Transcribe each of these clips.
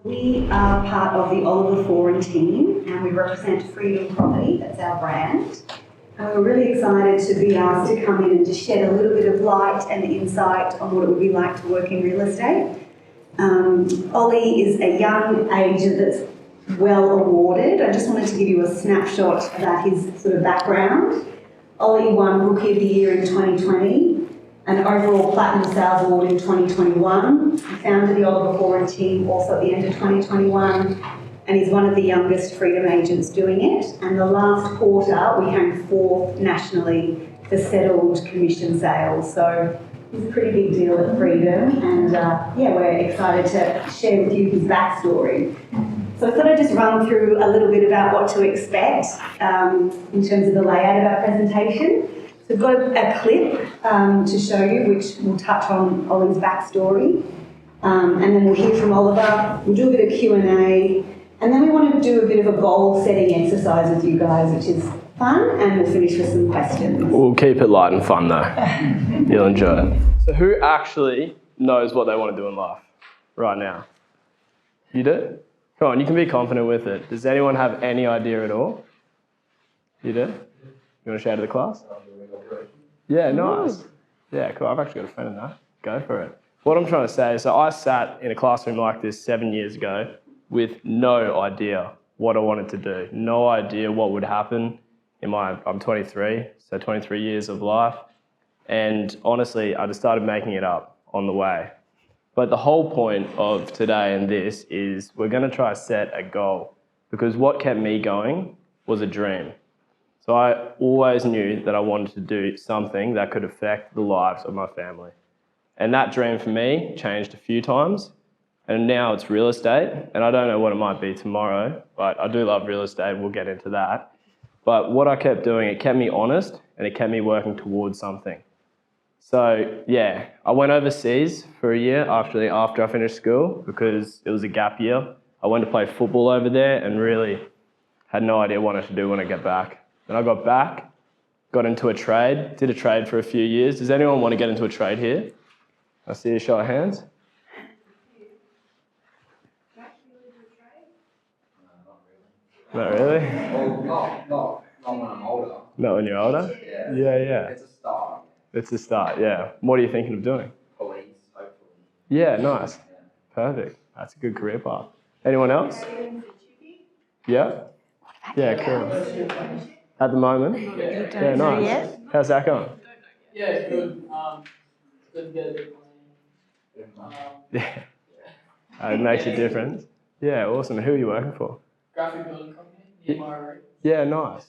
We are part of the Oliver.foran team and we represent Freedom Property, that's our brand. And we're really excited to be asked to come in and just shed a little bit of light and insight on what it would be like to work in real estate. Ollie is a young agent that's well awarded. I just wanted to give you a snapshot about his sort of background. Ollie won Rookie of the Year in 2020, an overall Platinum Sales Award in 2021. He founded the Oliver.foran team also at the end of 2021, and he's one of the youngest Freedom agents doing it. And the last quarter, we came fourth nationally for settled commission sales. So it's a pretty big deal at Freedom, and we're excited to share with you his backstory. So I thought I'd just run through a little bit about what to expect in terms of the layout of our presentation. So we've got a clip to show you which will touch on Ollie's backstory, and then we'll hear from Oliver. We'll do a bit of Q&A, and then we want to do a bit of a goal-setting exercise with you guys, which is fun, and we'll finish with some questions. We'll keep it light and fun though. You'll enjoy it. So who actually knows what they want to do in life right now? You do? Come on, you can be confident with it. Does anyone have any idea at all? You do? You want to shout to the class? Yeah, nice. Yeah, cool. I've actually got a friend in that. Go for it. What I'm trying to say is, so I sat in a classroom like this 7 years ago with no idea what I wanted to do. No idea what would happen I'm 23, so 23 years of life. And honestly, I just started making it up on the way. But the whole point of today and this is we're going to try to set a goal, because what kept me going was a dream. So I always knew that I wanted to do something that could affect the lives of my family. And that dream for me changed a few times, and now it's real estate. And I don't know what it might be tomorrow, but I do love real estate. We'll get into that. But what I kept doing, it kept me honest and it kept me working towards something. So yeah, I went overseas for a year after I finished school because it was a gap year. I went to play football over there and really had no idea what I wanted to do when I got back. Then I got back, got into a trade, did a trade for a few years. Does anyone want to get into a trade here? I see a show of hands. Not really? Well, not when I'm older. Not when you're older? Yeah. It's a start. It's a start, yeah. What are you thinking of doing? Police, hopefully. Yeah, nice. Perfect. That's a good career path. Anyone else? Yeah? Yeah, cool. At the moment? Yeah, nice. How's that going? Yeah, it's good. Good to get a bit of money. Yeah. It makes a difference. Yeah, awesome. Who are you working for? Graphic building company, near my road. Yeah, nice.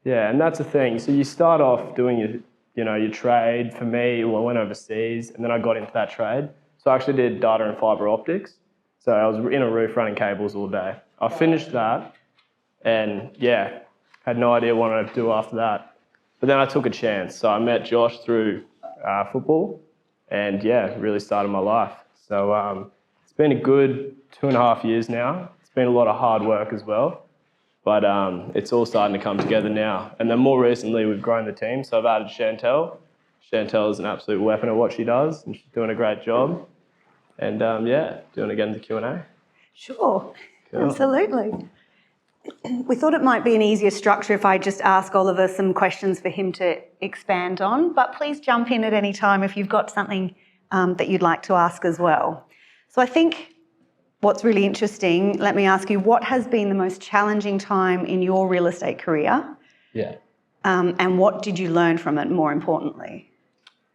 Yeah, and that's the thing. So you start off doing your trade. For me, I went overseas and then I got into that trade. So I actually did data and fibre optics. So I was in a roof running cables all day. I finished that and had no idea what I'd do after that. But then I took a chance. So I met Josh through football and really started my life. So it's been a good 2.5 years now. It's been a lot of hard work as well. But it's all starting to come together now. And then more recently, we've grown the team. So I've added Chantel. Chantel is an absolute weapon at what she does, and she's doing a great job. And do you want to get into Q&A? Sure, Cool. Absolutely. We thought it might be an easier structure if I just ask Oliver some questions for him to expand on, but please jump in at any time if you've got something that you'd like to ask as well. So I think what's really interesting, let me ask you, what has been the most challenging time in your real estate career? Yeah. And what did you learn from it, more importantly?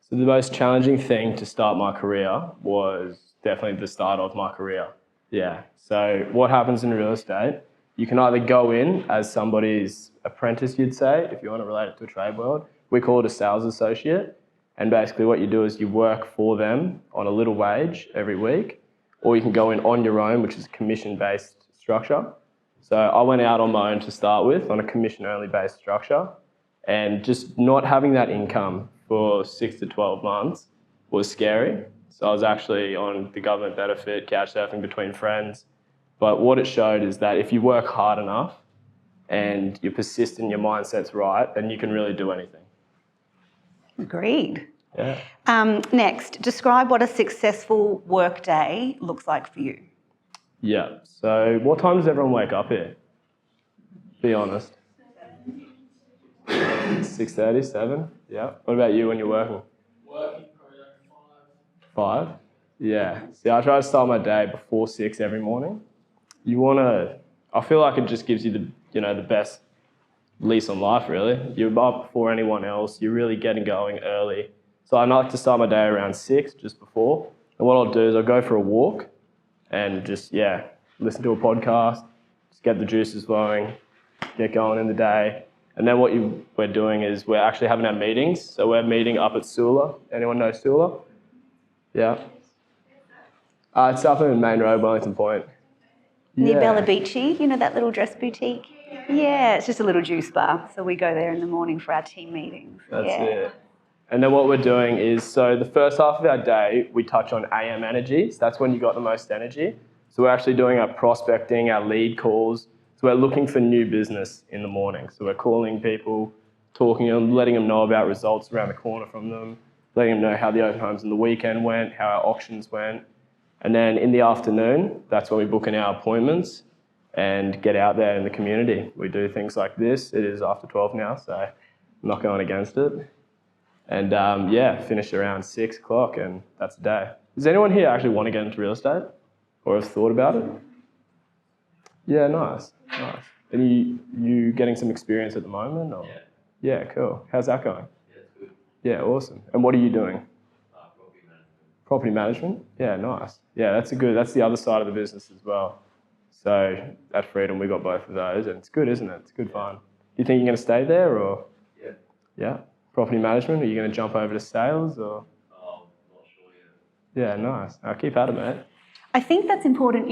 So the most challenging thing to start my career was definitely the start of my career. Yeah. So what happens in real estate, you can either go in as somebody's apprentice, you'd say, if you want to relate it to a trade world. We call it a sales associate. And basically what you do is you work for them on a little wage every week, or you can go in on your own, which is a commission-based structure. So I went out on my own to start with on a commission-only based structure, and just not having that income for 6 to 12 months was scary. So I was actually on the government benefit, couch surfing between friends. But what it showed is that if you work hard enough and you're persistent, your mindset's right, then you can really do anything. Agreed. Yeah. Next, describe what a successful work day looks like for you. Yeah. So what time does everyone wake up here? Be honest. 6:30, 7? Yeah. What about you when you're working? Working probably like 5. 5? Yeah. See, I try to start my day before 6 every morning. I feel like it just gives you the best lease on life, really. You're up before anyone else. You're really getting going early. So I like to start my day around 6, just before. And what I'll do is I'll go for a walk and just, listen to a podcast, just get the juices flowing, get going in the day. And then what we're doing is we're actually having our meetings. So we're meeting up at Sula. Anyone know Sula? Yeah. It's up in Main Road, Wellington Point. Near Bella Beachy, you know that little dress boutique? Yeah, it's just a little juice bar. So we go there in the morning for our team meetings. That's it. And then what we're doing is, so the first half of our day, we touch on AM energy. So that's when you got the most energy. So we're actually doing our prospecting, our lead calls. So we're looking for new business in the morning. So we're calling people, talking to them, letting them know about results around the corner from them, letting them know how the open homes on the weekend went, how our auctions went. And then in the afternoon, that's when we book in our appointments and get out there in the community. We do things like this. It is after 12 now, so I'm not going against it. And finish around 6 o'clock, and that's the day. Does anyone here actually want to get into real estate or have thought about it? Yeah, nice. And you getting some experience at the moment? Or? Yeah, cool. How's that going? Yeah, it's good. Yeah, awesome. And what are you doing? Property management. Property management? Yeah, nice. Yeah, that's the other side of the business as well. So at Freedom, we got both of those, and it's good, isn't it? It's good fun. Do you think you're going to stay there, or? Yeah. Yeah. Property management? Are you going to jump over to sales, or? Oh, not sure yet. Yeah, nice. I'll keep at it, mate. I think that's important,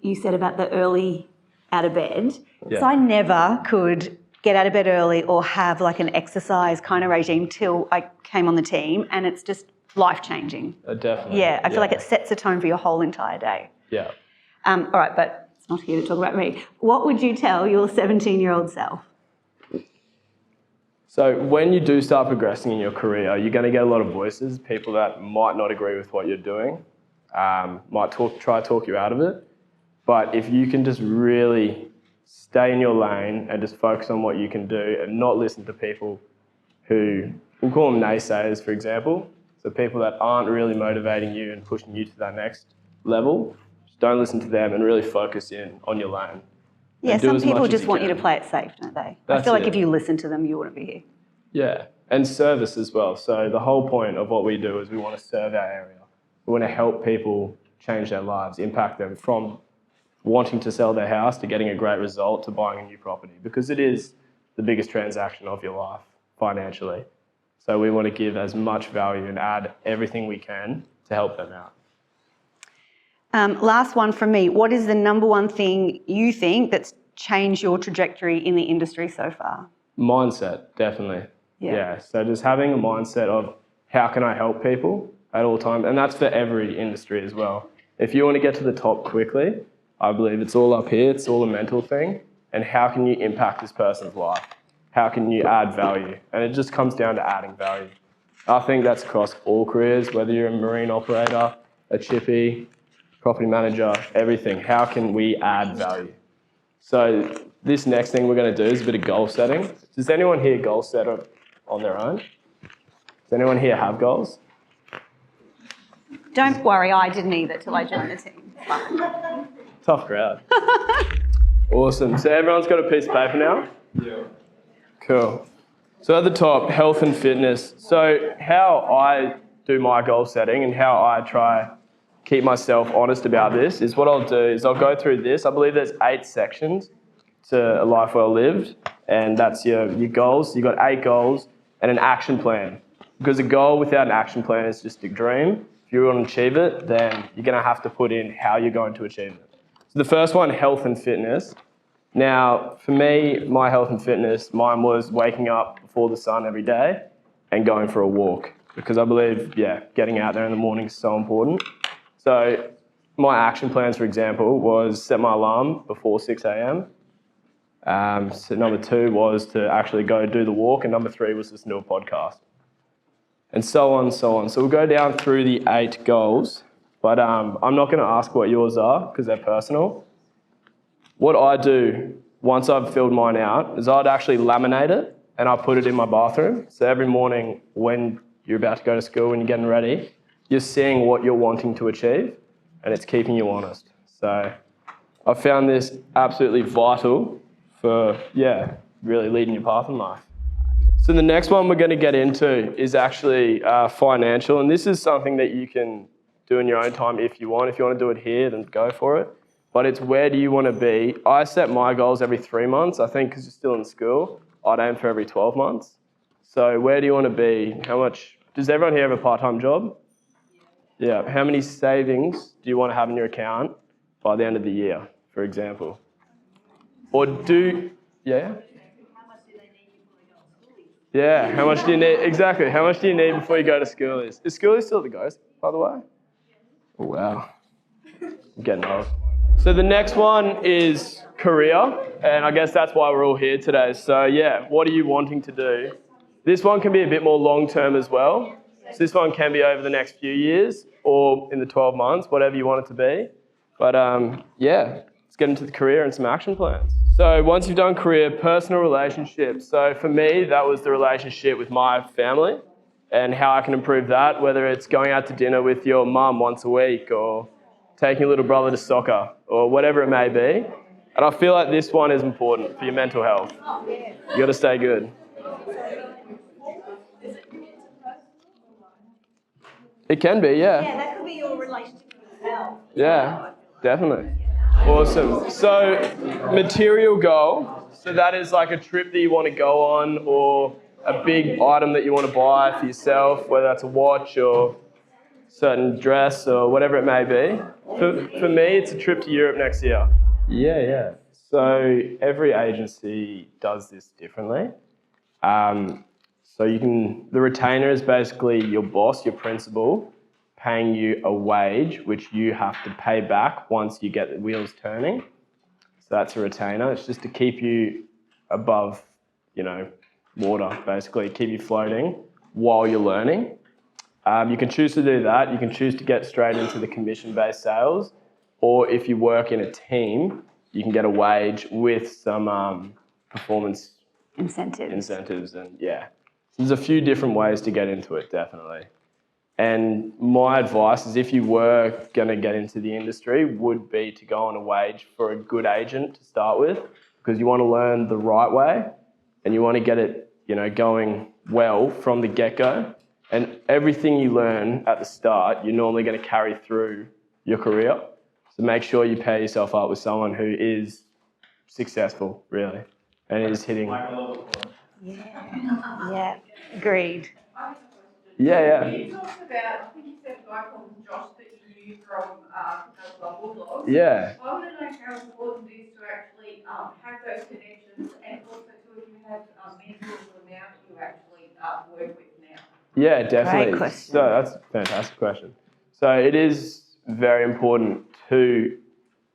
you said about the early out of bed. Yeah. So I never could get out of bed early or have like an exercise kind of regime till I came on the team, and it's just life-changing. Definitely. Yeah, I feel like it sets the tone for your whole entire day. Yeah. All right, but it's not here to talk about me. What would you tell your 17-year-old self? So when you do start progressing in your career, you're going to get a lot of voices, people that might not agree with what you're doing, might try to talk you out of it. But if you can just really stay in your lane and just focus on what you can do and not listen to people who, we'll call them naysayers, for example. So people that aren't really motivating you and pushing you to that next level, just don't listen to them and really focus in on your lane. Yeah, some people just want you to play it safe, don't they? I feel like if you listen to them, you wouldn't be here. Yeah, and service as well. So the whole point of what we do is we want to serve our area. We want to help people change their lives, impact them from wanting to sell their house to getting a great result to buying a new property, because it is the biggest transaction of your life financially. So we want to give as much value and add everything we can to help them out. Last one from me. What is the number one thing you think that's changed your trajectory in the industry so far? Mindset, definitely. Yeah. So just having a mindset of how can I help people at all times, and that's for every industry as well. If you want to get to the top quickly, I believe it's all up here. It's all a mental thing. And how can you impact this person's life? How can you add value? And it just comes down to adding value. I think that's across all careers, whether you're a marine operator, a chippy, property manager, everything. How can we add value? So this next thing we're going to do is a bit of goal setting. Does anyone here goal set on their own? Does anyone here have goals? Don't worry, I didn't either till I joined the team. Tough crowd. Awesome. So everyone's got a piece of paper now? Yeah. Cool. So at the top, health and fitness. So how I do my goal setting and how I try keep myself honest about this is what I'll do is I'll go through this. I believe there's 8 sections to a life well lived, and that's your goals. You've got 8 goals and an action plan, because a goal without an action plan is just a dream. If you want to achieve it, then you're going to have to put in how you're going to achieve it. So the first one, health and fitness. Now, for me, my health and fitness, mine was waking up before the sun every day and going for a walk, because I believe, getting out there in the morning is so important. So my action plans, for example, was set my alarm before 6 a.m. So number 2 was to actually go do the walk, and number 3 was listen to a podcast. And so on, so on. So we'll go down through the 8 goals But I'm not going to ask what yours are because they're personal. What I do once I've filled mine out is I'd actually laminate it and I put it in my bathroom. So every morning when you're about to go to school and you're getting ready, you're seeing what you're wanting to achieve and it's keeping you honest. So I found this absolutely vital for, really leading your path in life. So the next one we're going to get into is actually financial, and this is something that you can do in your own time if you want. If you want to do it here, then go for it. But it's where do you want to be? I set my goals every 3 months. I think because you're still in school, I'd aim for every 12 months. So where do you want to be? How much? Does everyone here have a part-time job? Yeah. How many savings do you want to have in your account by the end of the year, for example? Or yeah? Yeah, how much do you need? Exactly, how much do you need before you go to schoolies? Is schoolies still the ghost, by the way? Oh, wow. I'm getting old. So the next one is career, and I guess that's why we're all here today. So what are you wanting to do? This one can be a bit more long-term as well. So this one can be over the next few years or in the 12 months, whatever you want it to be. But let's get into the career and some action plans. So once you've done career, personal relationships. So for me, that was the relationship with my family and how I can improve that, whether it's going out to dinner with your mum once a week or taking your little brother to soccer or whatever it may be. And I feel like this one is important for your mental health. You got to stay good. It can be, yeah. Yeah, that could be your relationship with yourself. Yeah, definitely. Awesome. So material goal. So that is like a trip that you want to go on or a big item that you want to buy for yourself, whether that's a watch or certain dress or whatever it may be. For me, it's a trip to Europe next year. Yeah. So every agency does this differently. The retainer is basically your boss, your principal, paying you a wage, which you have to pay back once you get the wheels turning. So that's a retainer. It's just to keep you above, water, basically, keep you floating while you're learning. You can choose to do that. You can choose to get straight into the commission-based sales, or if you work in a team, you can get a wage with some performance incentives, and there's a few different ways to get into it, definitely. And my advice is if you were going to get into the industry would be to go on a wage for a good agent to start with, because you want to learn the right way and you want to get it, going well from the get-go. And everything you learn at the start, you're normally going to carry through your career. So make sure you pair yourself up with someone who is successful, really, and is hitting. Yeah, agreed. Yeah. You talked about, I think you said a guy called Josh that you knew from Bulldogs. Yeah. I want to know how important it is to actually have those connections and also to if you have mentors or now that you actually work with now. Yeah, definitely. Great question. So that's a fantastic question. So it is very important to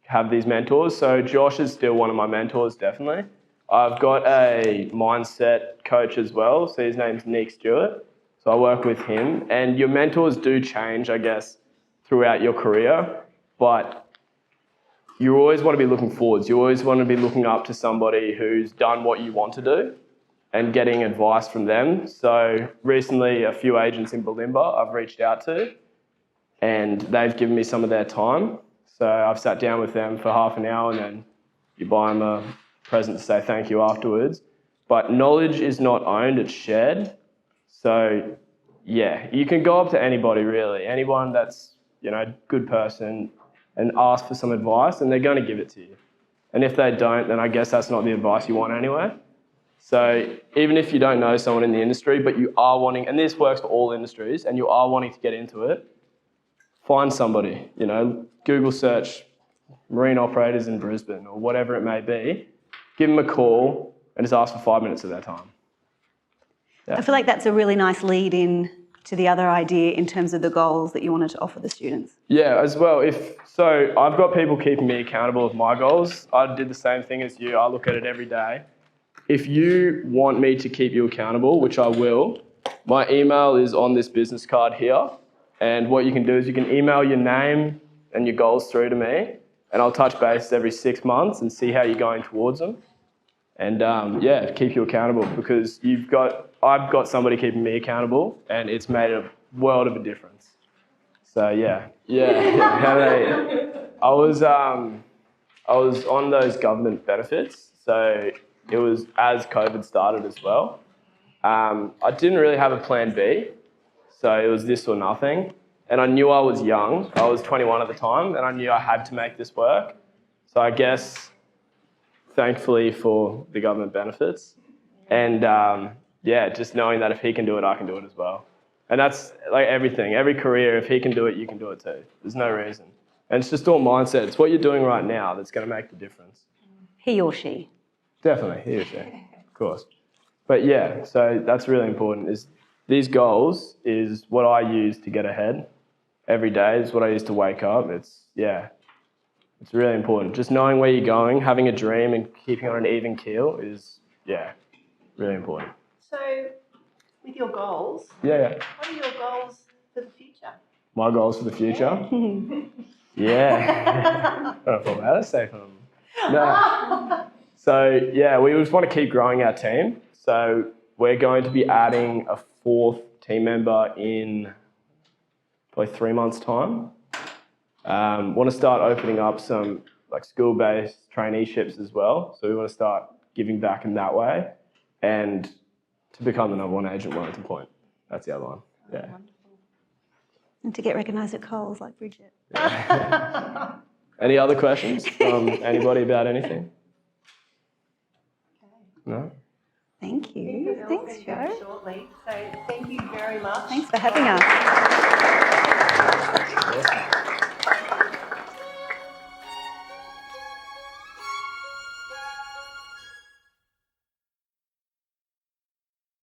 have these mentors. So Josh is still one of my mentors, definitely. I've got a mindset coach as well. So his name's Nick Stewart. So I work with him. And your mentors do change, I guess, throughout your career. But you always want to be looking forwards. You always want to be looking up to somebody who's done what you want to do and getting advice from them. So recently, a few agents in Bulimba I've reached out to, and they've given me some of their time. So I've sat down with them for half an hour, and then you buy them a present to say thank you afterwards. But knowledge is not owned, it's shared. So you can go up to anybody really, anyone that's, a good person, and ask for some advice, and they're going to give it to you. And if they don't, then I guess that's not the advice you want anyway. So even if you don't know someone in the industry, but you are wanting, and this works for all industries, and you are wanting to get into it, find somebody, Google search marine operators in Brisbane or whatever it may be, give them a call and just ask for 5 minutes of their time. Yeah. I feel like that's a really nice lead in to the other idea in terms of the goals that you wanted to offer the students. Yeah, as well. So I've got people keeping me accountable of my goals. I did the same thing as you. I look at it every day. If you want me to keep you accountable, which I will, my email is on this business card here. And what you can do is you can email your name and your goals through to me, and I'll touch base every 6 months and see how you're going towards them. And yeah, keep you accountable, because I've got somebody keeping me accountable, and it's made a world of a difference. So yeah. I was on those government benefits, so it was as COVID started as well. I didn't really have a plan B, so it was this or nothing. And I knew I was young. I was 21 at the time, and I knew I had to make this work. So I guess, thankfully for the government benefits, and yeah, just knowing that if he can do it, I can do it as well. And that's like everything, every career, if he can do it, you can do it too. There's no reason. And it's just all mindset. It's what you're doing right now that's going to make the difference. He or she. Definitely, he or she, of course. But yeah, so that's really important. Is these goals is what I use to get ahead every day. Is what I use to wake up. It's really important. Just knowing where you're going, having a dream, and keeping on an even keel is really important. So, with your goals, Yeah. what are your goals for the future? My goals for the future? Yeah. I don't know what to say from them. No. So, yeah, we just want to keep growing our team. So we're going to be adding a 4th team member in probably 3 months' time. Want to start opening up some like school-based traineeships as well. So we want to start giving back in that way, and to become the #1 agent Wellington Point. That's the other one. Yeah. And to get recognised at Coles like Bridget. Yeah. Any other questions from anybody about anything? No? Thank you. Thanks, Joe. Shortly. So, thank you very much. Thanks for having us. Awesome.